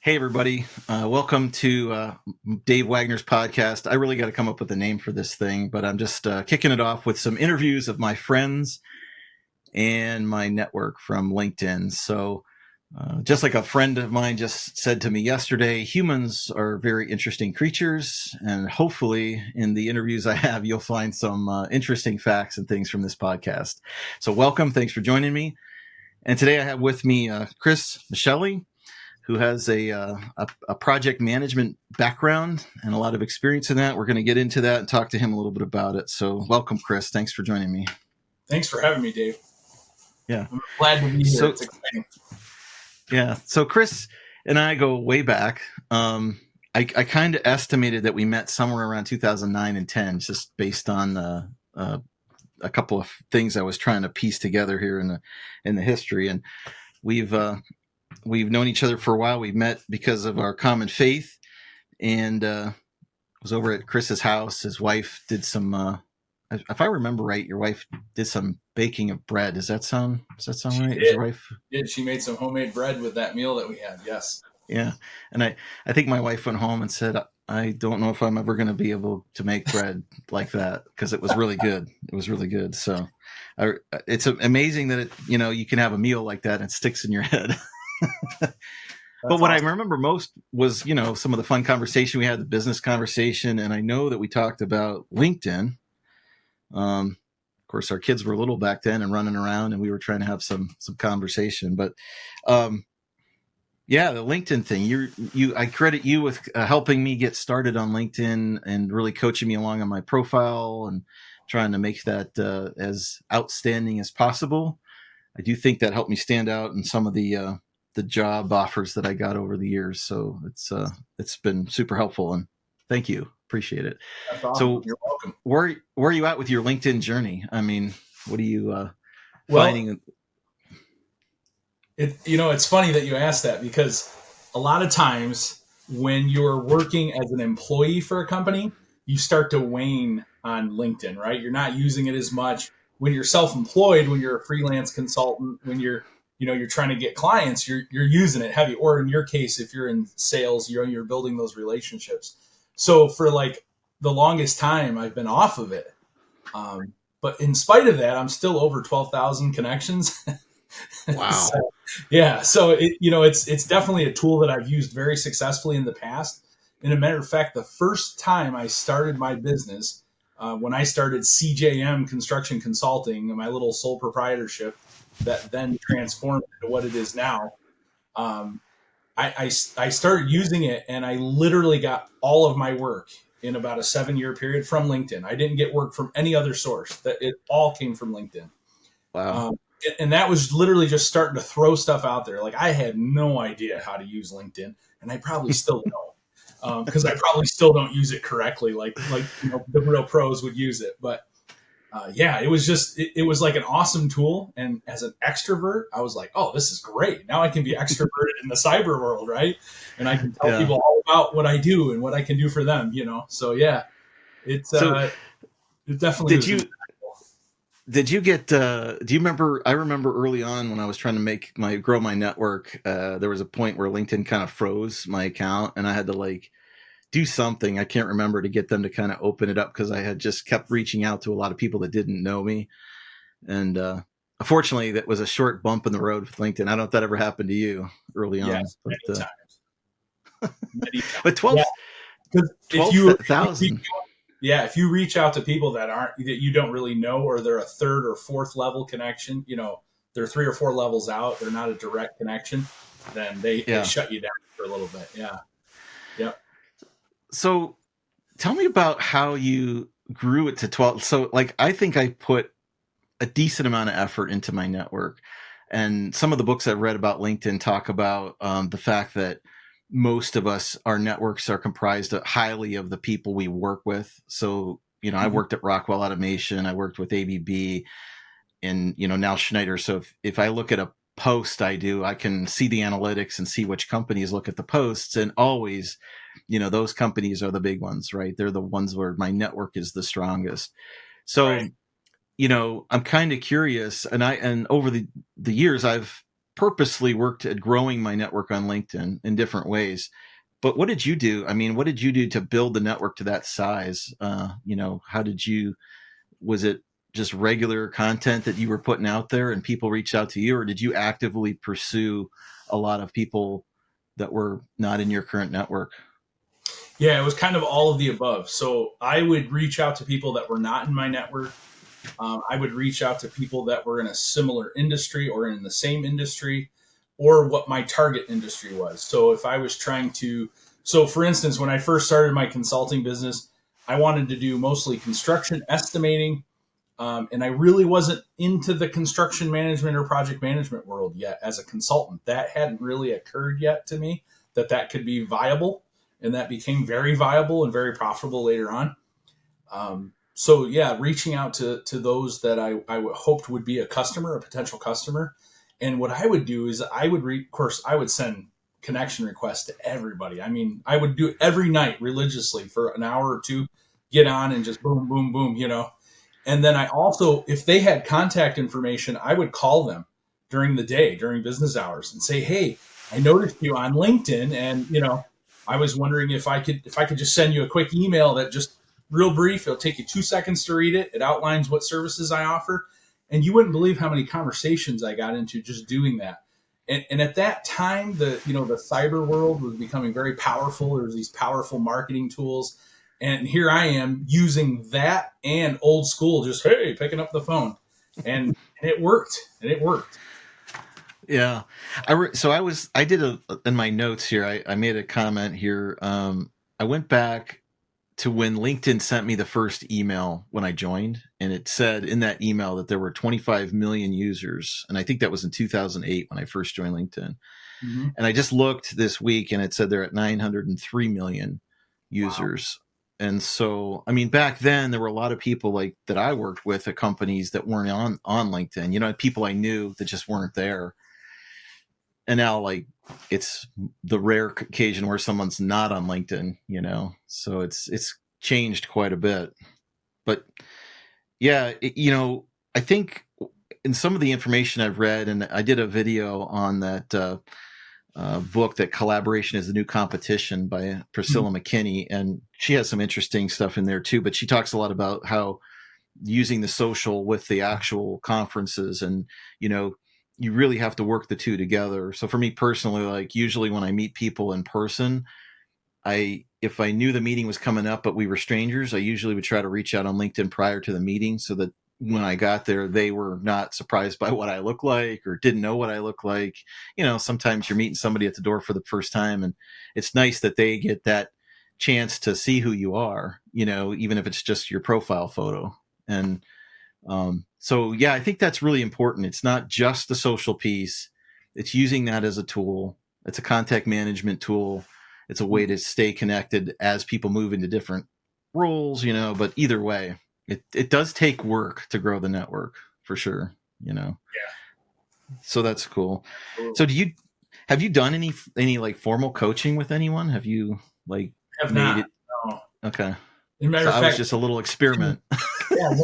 Hey, everybody. Welcome to Dave Wagner's podcast. I really got to come up with a name for this thing, but I'm just kicking it off with some interviews of my friends and my network from LinkedIn. So just like a friend of mine just said to me yesterday, humans are very interesting creatures. And hopefully in the interviews I have, you'll find some interesting facts and things from this podcast. So welcome. Thanks for joining me. And today I have with me Chris Mascelli, who has a project management background and a lot of experience in that. We're going to get into that and talk to him a little bit about it. So welcome, Chris. Thanks for joining me. Thanks for having me, Dave. Yeah. I'm glad to be here. It's exciting. Yeah. So Chris and I go way back. I kind of estimated that we met somewhere around 2009 and 10, just based on a couple of things I was trying to piece together here in the history. And we've known each other for a while. We've met because of our common faith, and was over at Chris's house. His wife did some, if I remember right, your wife did some baking of bread. Does that sound right? Did. Your wife did. She made some homemade bread with that meal that we had. Yes. Yeah. And I think my wife went home and said, I don't know if I'm ever going to be able to make bread like that, because it was really good. It was really good. So it's amazing that you can have a meal like that and it sticks in your head. But what awesome. I remember most was, some of the fun conversation we had, the business conversation. And I know that we talked about LinkedIn. Of course, our kids were little back then and running around, and we were trying to have some conversation. But yeah, the LinkedIn thing. I credit you with helping me get started on LinkedIn and really coaching me along on my profile and trying to make that as outstanding as possible. I do think that helped me stand out in some of the job offers that I got over the years. So it's been super helpful, and thank you. Appreciate it. That's awesome. So you're welcome. Where are you at with your LinkedIn journey? I mean, what are you finding? It's funny that you asked that, because a lot of times when you're working as an employee for a company, you start to wane on LinkedIn, right? You're not using it as much. When you're self-employed, when you're a freelance consultant, when you're trying to get clients, you're using it heavy. Or in your case, if you're in sales, you're building those relationships. So for like the longest time, I've been off of it. But in spite of that, I'm still over 12,000 connections. Wow. So it's definitely a tool that I've used very successfully in the past. And a matter of fact, the first time I started my business, when I started CJM Construction Consulting, my little sole proprietorship that then transformed into what it is now, I started using it, and I literally got all of my work in about a 7-year period from LinkedIn. I didn't get work from any other source. That it all came from LinkedIn. Wow. And that was literally just starting to throw stuff out there. Like, I had no idea how to use LinkedIn, and I probably still don't, because I probably still don't use it correctly, like the real pros would use it. But it was just it was like an awesome tool. And as an extrovert, I was like, oh, this is great. Now I can be extroverted in the cyber world, right? And I can tell people all about what I do and what I can do for them. So yeah, it definitely. Did you get, do you remember, I remember early on when I was trying to grow my network, there was a point where LinkedIn kind of froze my account, and I had to do something. I can't remember, to get them to kind of open it up, because I had just kept reaching out to a lot of people that didn't know me. And unfortunately, that was a short bump in the road with LinkedIn. I don't know if that ever happened to you early on. Yes, many times. But 12,000. Yeah, if you reach out to people that you don't really know, or they're a third or fourth level connection, they're 3 or 4 levels out, they're not a direct connection, then they shut you down for a little bit. Yeah. Yep. So tell me about how you grew it to 12. So I think I put a decent amount of effort into my network, and some of the books I've read about LinkedIn talk about the fact that most of us, our networks are comprised highly of the people we work with. So, I worked at Rockwell Automation, I worked with ABB, and, now Schneider. So if I look at a post I can see the analytics and see which companies look at the posts, and always, those companies are the big ones, right? They're the ones where my network is the strongest. So, right. I'm kind of curious, and over the years, I've purposely worked at growing my network on LinkedIn in different ways. But what did you do? I mean, what did you do to build the network to that size? How did you, was it just regular content that you were putting out there and people reached out to you, or did you actively pursue a lot of people that were not in your current network? Yeah, it was kind of all of the above. So I would reach out to people that were not in my network. I would reach out to people that were in a similar industry or in the same industry, or what my target industry was. So if I was trying to, so for instance, when I first started my consulting business, I wanted to do mostly construction estimating. And I really wasn't into the construction management or project management world yet as a consultant. That hadn't really occurred yet to me that could be viable. And that became very viable and very profitable later on. So yeah, reaching out to those that I hoped would be a customer, a potential customer. And what I would do is of course, I would send connection requests to everybody. I mean, I would do it every night religiously for an hour or two, get on and just boom, boom, boom, And then I also, if they had contact information, I would call them during the day, during business hours and say, hey, I noticed you on LinkedIn and, I was wondering if I could just send you a quick email that just real brief. It'll take you 2 seconds to read it. It outlines what services I offer. And you wouldn't believe how many conversations I got into just doing that. And at that time, the cyber world was becoming very powerful. There was these powerful marketing tools. And here I am using that and old school, just, hey, picking up the phone. And it worked. And it worked. Yeah. I did in my notes here, I made a comment here. I went back to when LinkedIn sent me the first email when I joined, and it said in that email that there were 25 million users. And I think that was in 2008 when I first joined LinkedIn. Mm-hmm. And I just looked this week and it said they're at 903 million users. Wow. And so, I mean, back then there were a lot of people like that I worked with at companies that weren't on LinkedIn, people I knew that just weren't there. And now, like, it's the rare occasion where someone's not on LinkedIn, so it's changed quite a bit. But yeah, I think in some of the information I've read, and I did a video on that book, that Collaboration is the New Competition by Priscilla McKinney, and she has some interesting stuff in there too. But she talks a lot about how using the social with the actual conferences, and you really have to work the two together. So for me personally, like, usually when I meet people in person, if I knew the meeting was coming up but we were strangers, I usually would try to reach out on LinkedIn prior to the meeting so that when I got there, they were not surprised by what I look like or didn't know what I look like. Sometimes you're meeting somebody at the door for the first time, and it's nice that they get that chance to see who you are, even if it's just your profile photo. And so, yeah, I think that's really important. It's not just the social piece. It's using that as a tool. It's a contact management tool. It's a way to stay connected as people move into different roles, but either way, it does take work to grow the network for sure, Yeah. So that's cool. So have you done any like formal coaching with anyone? Have you like I have made not. it? No. Okay. As a matter So of I was fact, just a little experiment. yeah,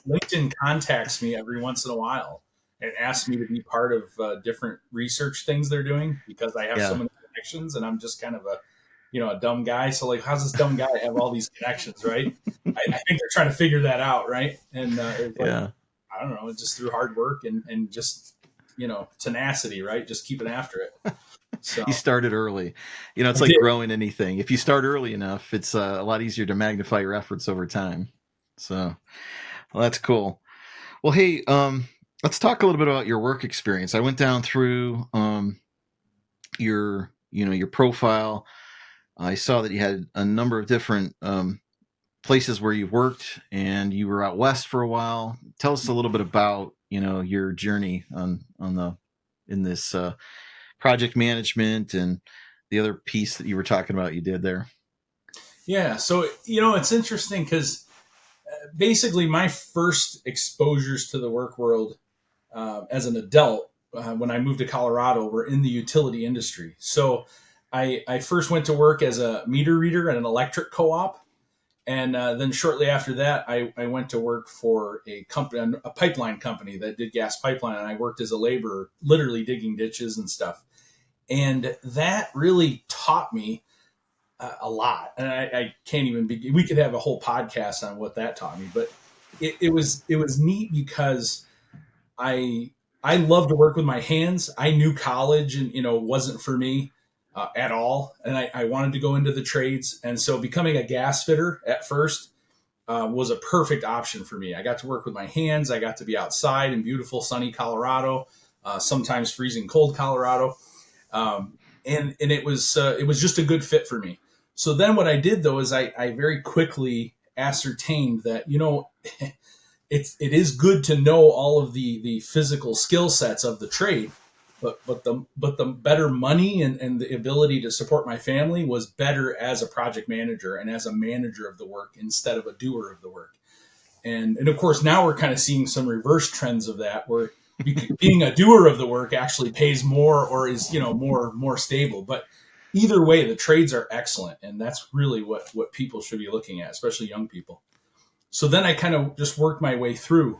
LinkedIn contacts me every once in a while and asks me to be part of different research things they're doing because I have so Yeah. many connections, and I'm just kind of a dumb guy. So like, how's this dumb guy have all these connections, right? I think they're trying to figure that out, right? And it's like, Yeah. I don't know, it's just through hard work and just tenacity, right? Just keeping after it. So You started early. It's I like did. growing anything. If you start early enough, it's a lot easier to magnify your efforts over time. So, well, that's cool. Well, hey, let's talk a little bit about your work experience. I went down through your profile. I saw that you had a number of different places where you've worked, and you were out west for a while. Tell us a little bit about your journey in this project management and the other piece that you were talking about you did there. Yeah. So it's interesting because basically my first exposures to the work world as an adult when I moved to Colorado were in the utility industry. So I first went to work as a meter reader at an electric co-op. And then shortly after that, I went to work for a company, a pipeline company that did gas pipeline, and I worked as a laborer, literally digging ditches and stuff. And that really taught me a lot. And I can't even begin. We could have a whole podcast on what that taught me, but it was neat because I I love to work with my hands. I knew college and wasn't for me at all, and I wanted to go into the trades. And so becoming a gas fitter at first was a perfect option for me. I got to work with my hands. I got to be outside in beautiful sunny Colorado, sometimes freezing cold Colorado, and it was just a good fit for me. So then what I did though is I very quickly ascertained that it is good to know all of the physical skill sets of the trade, but the better money and the ability to support my family was better as a project manager and as a manager of the work instead of a doer of the work. And of course now we're kind of seeing some reverse trends of that where being a doer of the work actually pays more or is more stable. But either way, the trades are excellent, and that's really what people should be looking at, especially young people. So then I kind of just worked my way through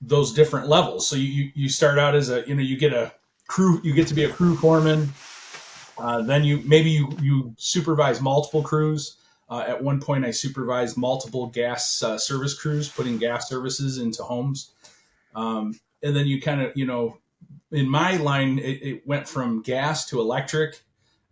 those different levels. So you start out as you get a crew, you get to be a crew foreman. Then you supervise multiple crews. At one point, I supervised multiple gas service crews, putting gas services into homes. And then you kind of, in my line, it went from gas to electric,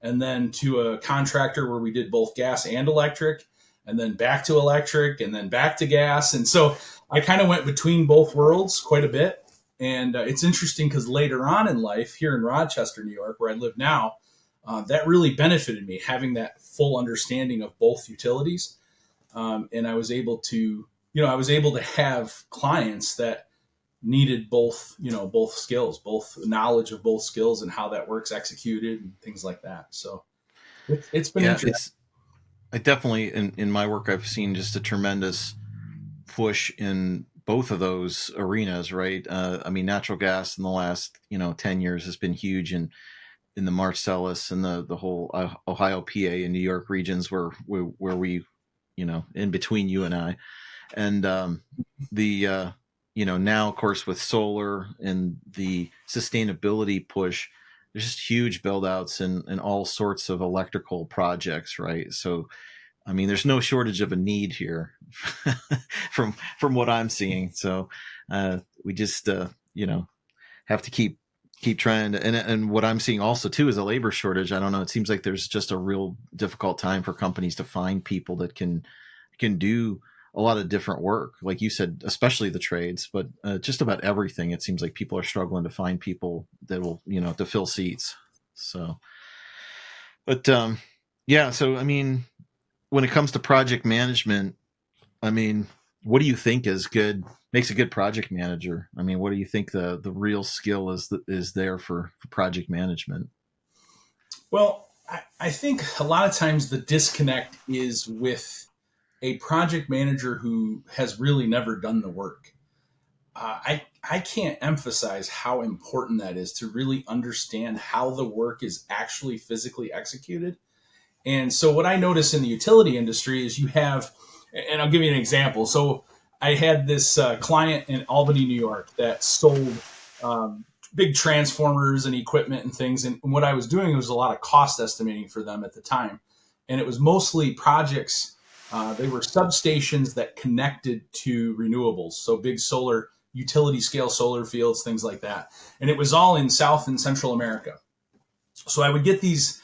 and then to a contractor where we did both gas and electric, and then back to electric, and then back to gas. And so I kind of went between both worlds quite a bit. And it's interesting because later on in life, here in Rochester, New York, where I live now, that really benefited me having that full understanding of both utilities. And I was able to have clients that needed both skills, both knowledge of both skills and how that works executed and things like that. So it's been Yeah, interesting. I definitely in my work I've seen just a tremendous push in both of those arenas, right? I mean, natural gas in the last 10 years has been huge in the Marcellus and the whole Ohio, PA, and New York regions where we in between you and I, and the now of course with solar and the sustainability push, there's just huge build outs and all sorts of electrical projects, right? So I mean, there's no shortage of a need here from what I'm seeing. So we just have to keep trying to, and what I'm seeing also too is a labor shortage. I don't know. It seems like there's just a real difficult time for companies to find people that can do a lot of different work, like you said, especially the trades, but just about everything. It seems like people are struggling to find people that will to fill seats. So, but yeah. So I mean, when it comes to project management, I mean, what do you think is good makes a good project manager? I mean, what do you think the real skill is there for project management? Well, I think a lot of times the disconnect is with a project manager who has really never done the work. I can't emphasize how important that is to really understand how the work is actually physically executed. And so what I notice in the utility industry is you have, and I'll give you an example. So I had this client in Albany, New York that sold big transformers and equipment and things. And what I was doing was a lot of cost estimating for them at the time. And it was mostly projects. They were substations that connected to renewables. So big solar, utility scale solar fields, things like that. And it was all in South and Central America. So I would get these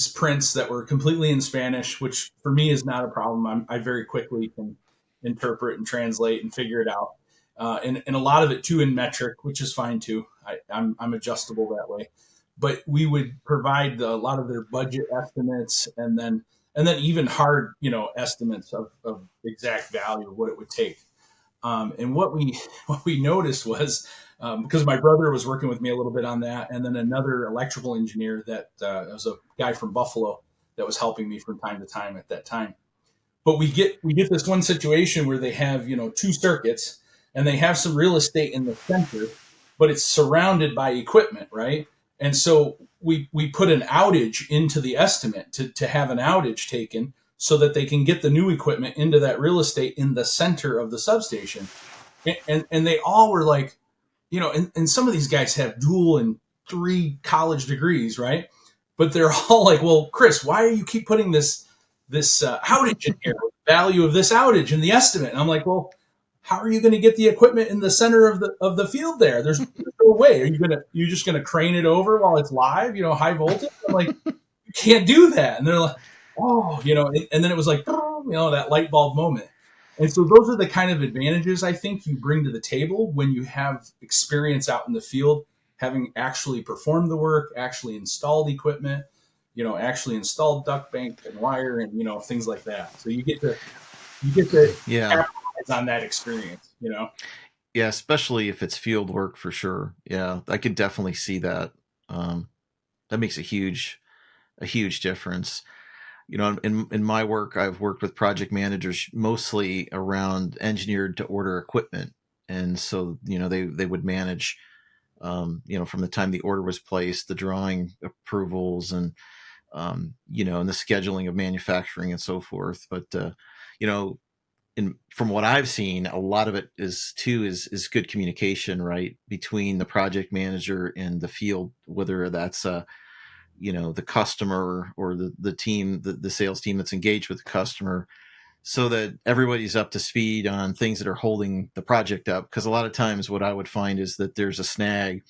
prints that were completely in Spanish, which for me is not a problem. I very quickly can interpret and translate and figure it out. And a lot of it too in metric, which is fine too. I'm adjustable that way. But we would provide a lot of their budget estimates, and then even hard estimates of exact value of what it would take. And what we what we noticed was, because my brother was working with me a little bit on that, and then another electrical engineer that was a guy from Buffalo that was helping me from time to time at that time. But we get this one situation where they have two circuits, and they have some real estate in the center, but it's surrounded by equipment, right? And so we put an outage into the estimate to have an outage taken so that they can get the new equipment into that real estate in the center of the substation. And they all were like, and some of these guys have dual and 3 college degrees, right? But they're all like, well, Chris, why do you keep putting this outage in here? The value of this outage and the estimate. And I'm like, well, how are you going to get the equipment in the center of the field there? There's no way. You just gonna crane it over while it's live? High voltage. I'm like, you can't do that. And they're like, oh, and then it was like, that light bulb moment. And so those are the kind of advantages I think you bring to the table when you have experience out in the field, having actually performed the work, actually installed equipment, actually installed duct bank and wire and things like that. So you get to Yeah. capitalize on that experience. Yeah, especially if it's field work for sure. Yeah, I could definitely see that. That makes a huge difference. In my work, I've worked with project managers mostly around engineered to order equipment, and so they would manage, from the time the order was placed, the drawing approvals, and and the scheduling of manufacturing and so forth. But you know, from what I've seen, a lot of it is good communication, right, between the project manager and the field, whether that's the customer or the team, the sales team that's engaged with the customer, so that everybody's up to speed on things that are holding the project up. Because a lot of times what I would find is that there's a snag,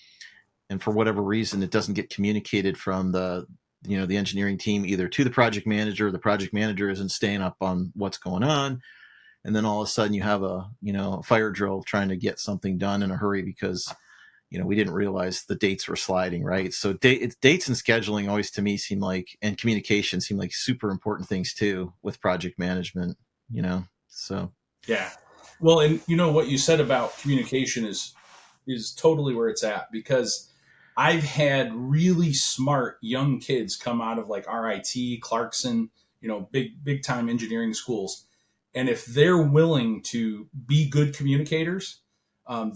and for whatever reason it doesn't get communicated from the engineering team either to the project manager, or the project manager isn't staying up on what's going on, and then all of a sudden you have a fire drill trying to get something done in a hurry because we didn't realize the dates were sliding, right? So dates and scheduling always to me seem like, and communication seem like super important things too with project management, so. Yeah. Well, and what you said about communication is totally where it's at, because I've had really smart young kids come out of like RIT, Clarkson, big time engineering schools. And if they're willing to be good communicators,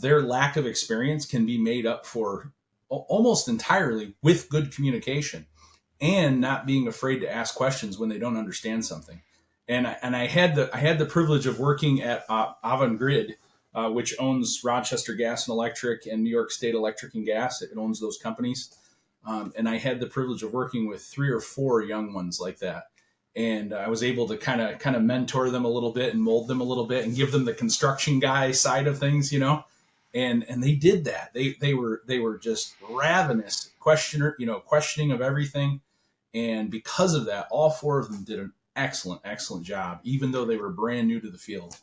their lack of experience can be made up for almost entirely with good communication and not being afraid to ask questions when they don't understand something. And I had the privilege of working at Avangrid, which owns Rochester Gas and Electric and New York State Electric and Gas. It owns those companies, and I had the privilege of working with 3 or 4 young ones like that. And I was able to kind of mentor them a little bit and mold them a little bit and give them the construction guy side of things. And they did that. They were just ravenous questioning of everything. And because of that, all 4 of them did an excellent job, even though they were brand new to the field.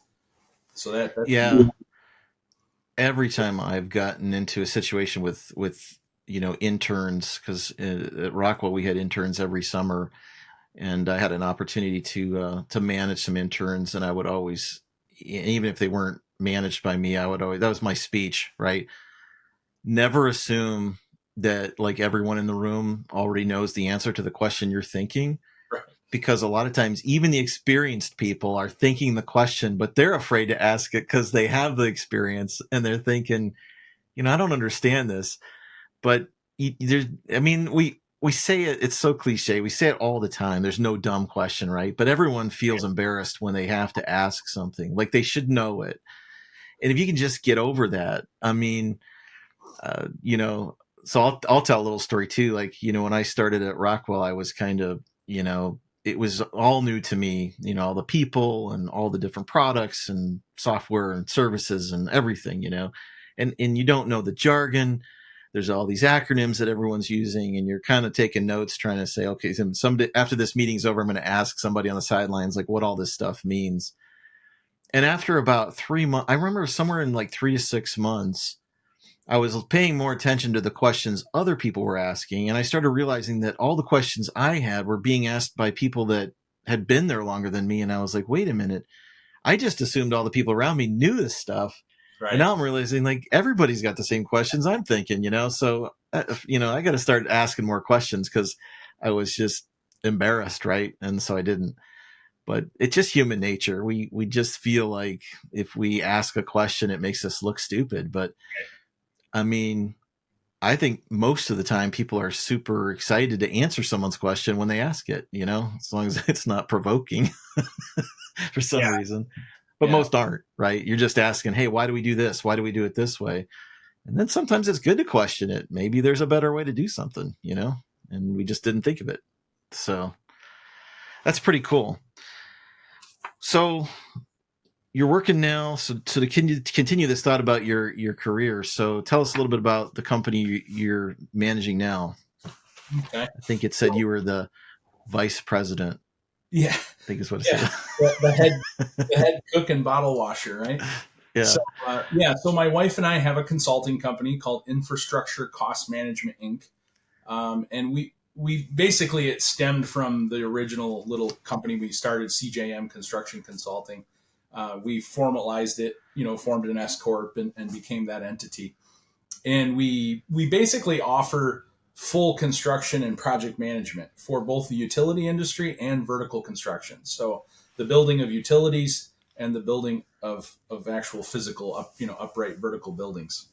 So that's Yeah, every time I've gotten into a situation with interns, because at Rockwell we had interns every summer, and I had an opportunity to manage some interns, and I would always, even if they weren't managed by me, I would always, that was my speech, right? Never assume that like everyone in the room already knows the answer to the question you're thinking, right. because a lot of times even the experienced people are thinking the question, but they're afraid to ask it because they have the experience and they're thinking, I don't understand this. But there's, I mean, we say it, it's so cliche. We say it all the time. There's no dumb question, right? But everyone feels embarrassed when they have to ask something. Like they should know it. And if you can just get over that, I mean, uh, you know, so I'll tell a little story too. Like, when I started at Rockwell, I was kind of, it was all new to me, all the people and all the different products and software and services and everything, and you don't know the jargon. There's all these acronyms that everyone's using, and you're kind of taking notes, trying to say, okay, so someday after this meeting's over, I'm going to ask somebody on the sidelines, like what all this stuff means. And after about 3 months, I remember somewhere in like 3 to 6 months, I was paying more attention to the questions other people were asking. And I started realizing that all the questions I had were being asked by people that had been there longer than me. And I was like, wait a minute. I just assumed all the people around me knew this stuff. And Right. now I'm realizing like everybody's got the same questions I'm thinking, So, I got to start asking more questions because I was just embarrassed. Right. And so I didn't. But it's just human nature. We just feel like if we ask a question, it makes us look stupid. But I mean, I think most of the time people are super excited to answer someone's question when they ask it, as long as it's not provoking for some Yeah. reason. But Yeah. most aren't, right? You're just asking, hey, why do we do this? Why do we do it this way? And then sometimes it's good to question it. Maybe there's a better way to do something, and we just didn't think of it. So that's pretty cool. So you're working now. So to continue this thought about your career. So tell us a little bit about the company you're managing now. Okay. I think it said you were the vice president. Yeah. I think is what it Yeah. said. The head cook and bottle washer, right? So Yeah. so my wife and I have a consulting company called Infrastructure Cost Management Inc. And we basically, it stemmed from the original little company we started, CJM Construction Consulting. We formalized it, formed an S corp and became that entity. And we basically offer full construction and project management for both the utility industry and vertical construction. So the building of utilities and the building of actual physical upright vertical buildings.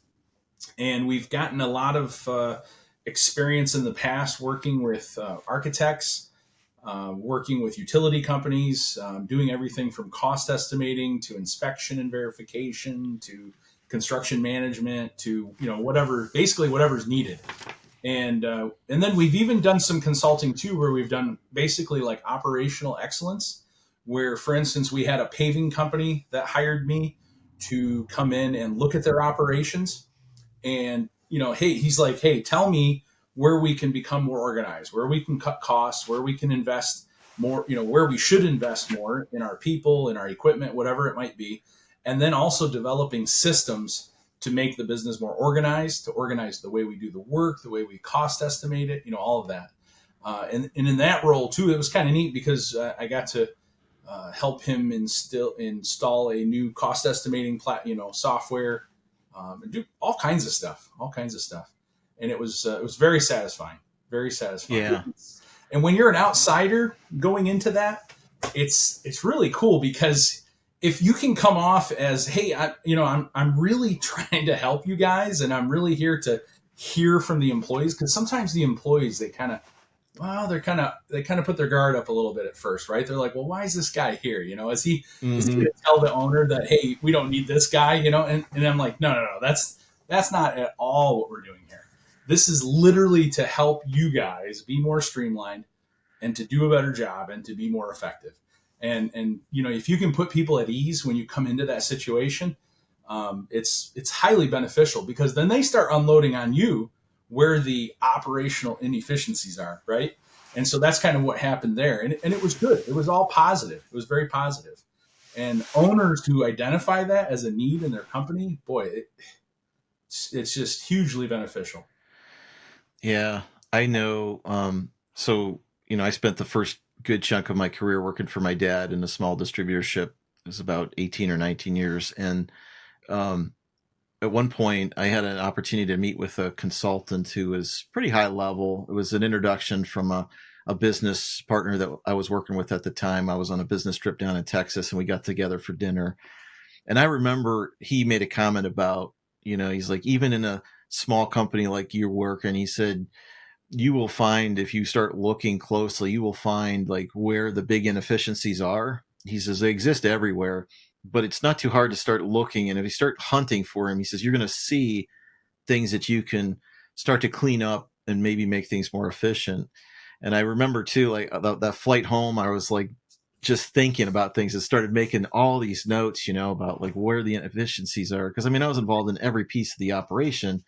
And we've gotten a lot of experience in the past working with architects, working with utility companies, doing everything from cost estimating to inspection and verification to construction management to whatever's needed. And then we've even done some consulting too, where we've done basically like operational excellence. Where, for instance, we had a paving company that hired me to come in and look at their operations, and hey, he's like, hey, tell me where we can become more organized, where we can cut costs, where we can invest more, where we should invest more in our people, in our equipment, whatever it might be. And then also developing systems to make the business more organized, to organize the way we do the work, the way we cost estimate it, all of that. And in that role too, it was kind of neat because I got to help him install a new cost estimating software, and do all kinds of stuff. And it was very satisfying, very satisfying. Yeah. And when you're an outsider going into that, it's really cool because if you can come off as, hey, I'm really trying to help you guys, and I'm really here to hear from the employees, because sometimes the employees, they kind of put their guard up a little bit at first, right? They're like, well, why is this guy here? Is he Mm-hmm. going to tell the owner that, hey, we don't need this guy? And I'm like, no, that's not at all what we're doing here. This is literally to help you guys be more streamlined and to do a better job and to be more effective. And if you can put people at ease when you come into that situation, it's highly beneficial, because then they start unloading on you where the operational inefficiencies are, right? And so that's kind of what happened there. And it was good. It was all positive. It was very positive. And owners who identify that as a need in their company, boy, it's just hugely beneficial. Yeah. I know. So, I spent the first good chunk of my career working for my dad in a small distributorship. It was about 18 or 19 years. And um, at one point, I had an opportunity to meet with a consultant who was pretty high level. It was an introduction from a business partner that I was working with at the time. I was on a business trip down in Texas, and we got together for dinner. And I remember he made a comment about, he's like, even in a small company like you work, and he said, you will find, if you start looking closely, you will find like where the big inefficiencies are. He says they exist everywhere, but it's not too hard to start looking. And if you start hunting for him, he says you're going to see things that you can start to clean up and maybe make things more efficient. And I remember too, like that flight home, I was like just thinking about things and started making all these notes, about like where the inefficiencies are. Cause I mean, I was involved in every piece of the operation,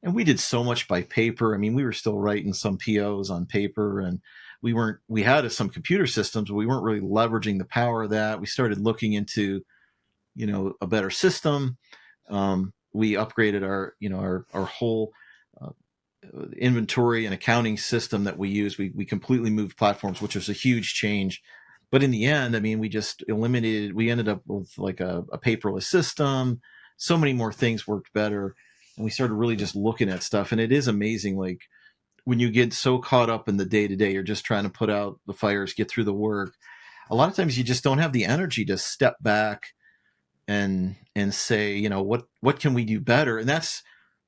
and we did so much by paper. I mean, we were still writing some POs on paper, and we had some computer systems, but we weren't really leveraging the power of that. We started looking into, a better system. We upgraded our whole uh, inventory and accounting system that we use. We completely moved platforms, which was a huge change. But in the end, I mean, we ended up with like a paperless system. So many more things worked better. And we started really just looking at stuff. And it is amazing. Like when you get so caught up in the day to day, you're just trying to put out the fires, get through the work. A lot of times you just don't have the energy to step back and say, what can we do better? And that's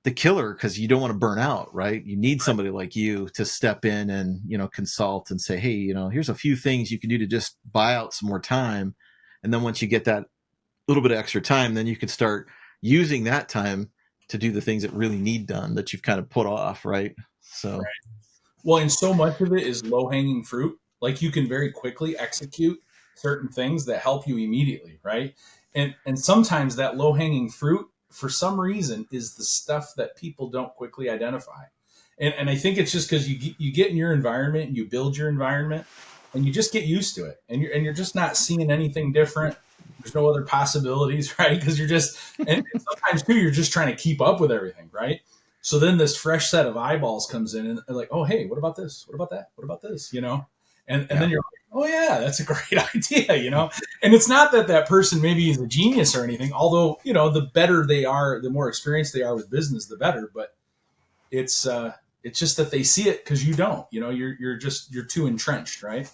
the killer because you don't want to burn out, right? You need somebody like you to step in and, consult and say, hey, here's a few things you can do to just buy out some more time. And then once you get that little bit of extra time, then you can start using that time to do the things that really need done that you've kind of put off, right? So, Right. Well, and so much of it is low hanging fruit. Like you can very quickly execute certain things that help you immediately, right? And sometimes that low hanging fruit, for some reason, is the stuff that people don't quickly identify. And I think it's just because you get in your environment and you build your environment and you just get used to it, and you're just not seeing anything different. There's no other possibilities, right? Because you're just, and sometimes too, you're just trying to keep up with everything, right? So then this fresh set of eyeballs comes in and they're like, oh, hey, what about this? What about that? What about this? And then you're like, oh yeah, that's a great idea. And it's not that that person maybe is a genius or anything, although, the better they are, the more experienced they are with business, the better. But it's just that they see it because you don't, you're too entrenched, right?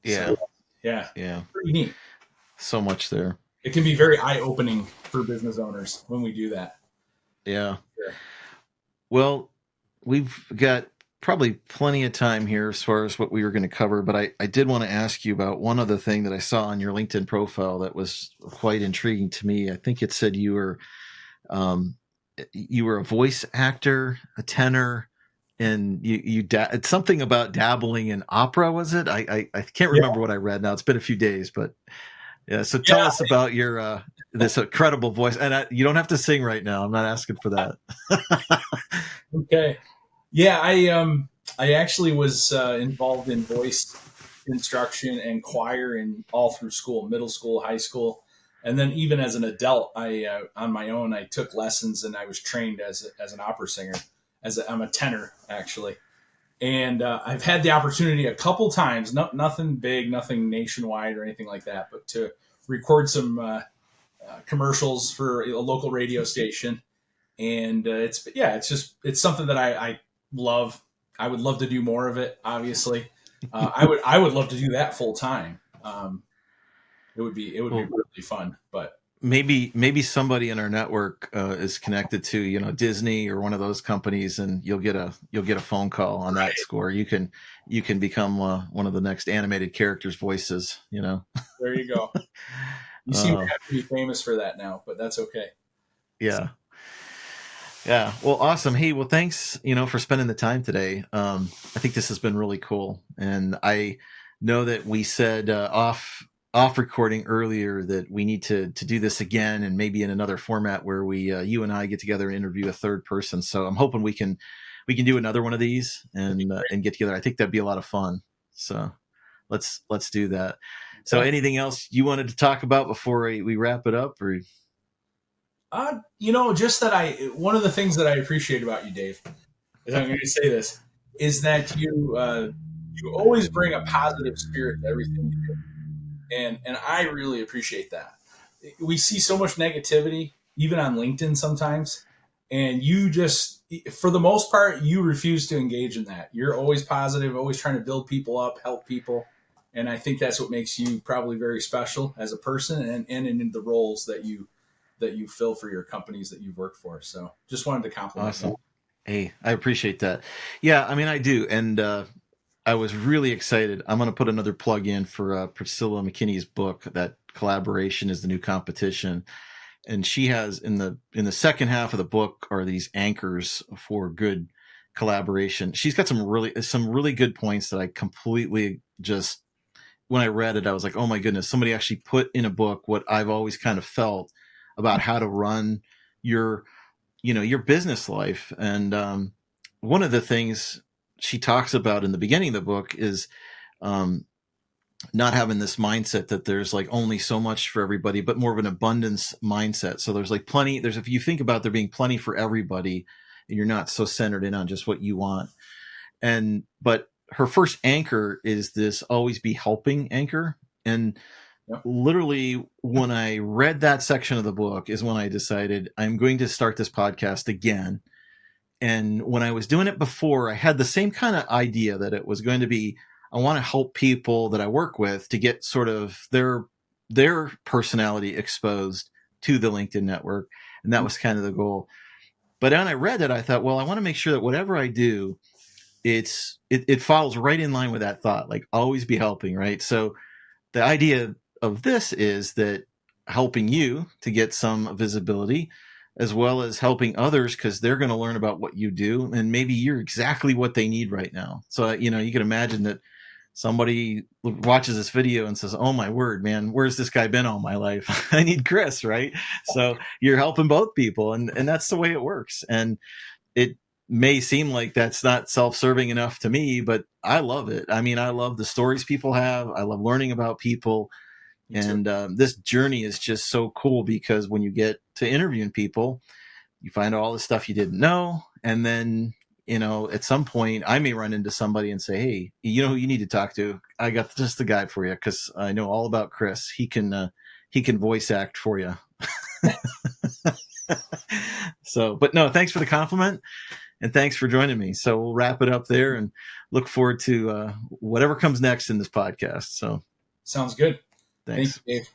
yeah, So yeah, yeah, pretty neat. so much there. It can be very eye opening for business owners when we do that. Yeah. Sure. Well, we've got probably plenty of time here as far as what we were going to cover, but I did want to ask you about one other thing that I saw on your LinkedIn profile that was quite intriguing to me. I think it said um, you were a voice actor, a tenor, and it's something about dabbling in opera. Was it? I can't Yeah. remember what I read now. It's been a few days, but yeah. So tell Yeah. us about your this incredible voice, and you don't have to sing right now. I'm not asking for that. Okay. Yeah, I actually was involved in voice instruction and choir in all through school, middle school, high school, and then even as an adult, I on my own I took lessons and I was trained as an opera singer. I'm a tenor actually, and I've had the opportunity a couple times, nothing big, nothing nationwide or anything like that, but to record some commercials for a local radio station, and it's something that I love. I would love to do more of it. Obviously, I would love to do that full time. It would be Well, really fun. But maybe somebody in our network is connected to Disney or one of those companies, and you'll get a phone call on that score. You can become one of the next animated characters' voices. there you go. You seem to Uh, have to be famous for that now, but that's okay. yeah. Yeah. Well, awesome. Hey, well, thanks, for spending the time today. I think this has been really cool. And I know that we said off recording earlier that we need to do this again and maybe in another format where we you and I get together and interview a third person. So I'm hoping we can do another one of these and get together. I think that'd be a lot of fun. So let's do that. So Okay. anything else you wanted to talk about before we wrap it up, or Just that one of the things that I appreciate about you, Dave, is I'm going to say this, is that you always bring a positive spirit to everything you do, and I really appreciate that. We see so much negativity, even on LinkedIn sometimes, and you just, for the most part, you refuse to engage in that. You're always positive, always trying to build people up, help people, and I think that's what makes you probably very special as a person, and in the roles that you fill for your companies that you've worked for. So just wanted to compliment awesome. that. Hey, I appreciate that. Yeah, I mean, I do. And I was really excited. I'm going to put another plug in for Priscilla McKinney's book, that collaboration is the new competition. And she has in the second half of the book are these anchors for good collaboration. She's got some really good points that I completely just, when I read it, I was like, oh my goodness, somebody actually put in a book what I've always kind of felt about how to run your your business life. And one of the things she talks about in the beginning of the book is um, not having this mindset that there's like only so much for everybody, but more of an abundance mindset. So there's like plenty. If you think about there being plenty for everybody, and you're not so centered in on just what you want. But her first anchor is this always be helping anchor. And Yep. literally when I read that section of the book is when I decided I'm going to start this podcast again. And when I was doing it before, I had the same kind of idea that it was going to be, I want to help people that I work with to get sort of their personality exposed to the LinkedIn network. And that was kind of the goal. But when I read it, I thought, well, I want to make sure that whatever I do, it follows right in line with that thought, like always be helping, right? So the idea of this is that helping you to get some visibility, as well as helping others because they're going to learn about what you do, and maybe you're exactly what they need right now. So you can imagine that somebody watches this video and says, oh my word, man, where's this guy been all my life? I need Chris, right? So you're helping both people, and that's the way it works. And it may seem like that's not self-serving enough to me, but I love it. I mean, I love the stories people have. I love learning about people. And this journey is just so cool because when you get to interviewing people, you find out all the stuff you didn't know. And then, at some point I may run into somebody and say, hey, you know who you need to talk to? I got just the guy for you because I know all about Chris. He can voice act for you. So, but no, thanks for the compliment. And thanks for joining me. So we'll wrap it up there and look forward to whatever comes next in this podcast. So sounds good. Thanks. Thank you, Dave.